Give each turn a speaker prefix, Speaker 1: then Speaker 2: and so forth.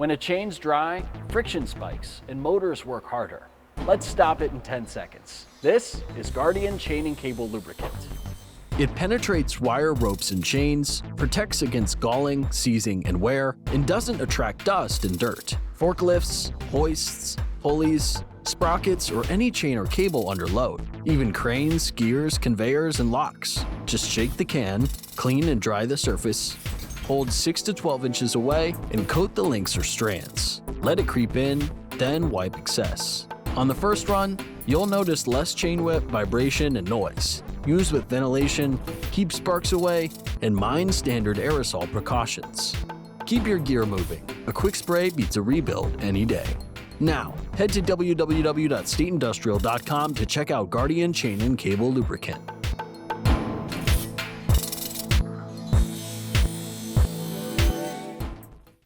Speaker 1: When a chain's dry, friction spikes and motors work harder. Let's stop it in 10 seconds. This is Guardian Chain and Cable Lubricant.
Speaker 2: It penetrates wire, ropes, and chains, protects against galling, seizing, and wear, and doesn't attract dust and dirt. Forklifts, hoists, pulleys, sprockets, or any chain or cable under load. Even cranes, gears, conveyors, and locks. Just shake the can, clean and dry the surface, hold 6 to 12 inches away, and coat the links or strands. Let it creep in, then wipe excess. On the first run, you'll notice less chain whip, vibration, and noise. Use with ventilation, keep sparks away, and mind standard aerosol precautions. Keep your gear moving. A quick spray beats a rebuild any day. Now, head to www.stateindustrial.com to check out Guardian Chain and Cable Lubricant.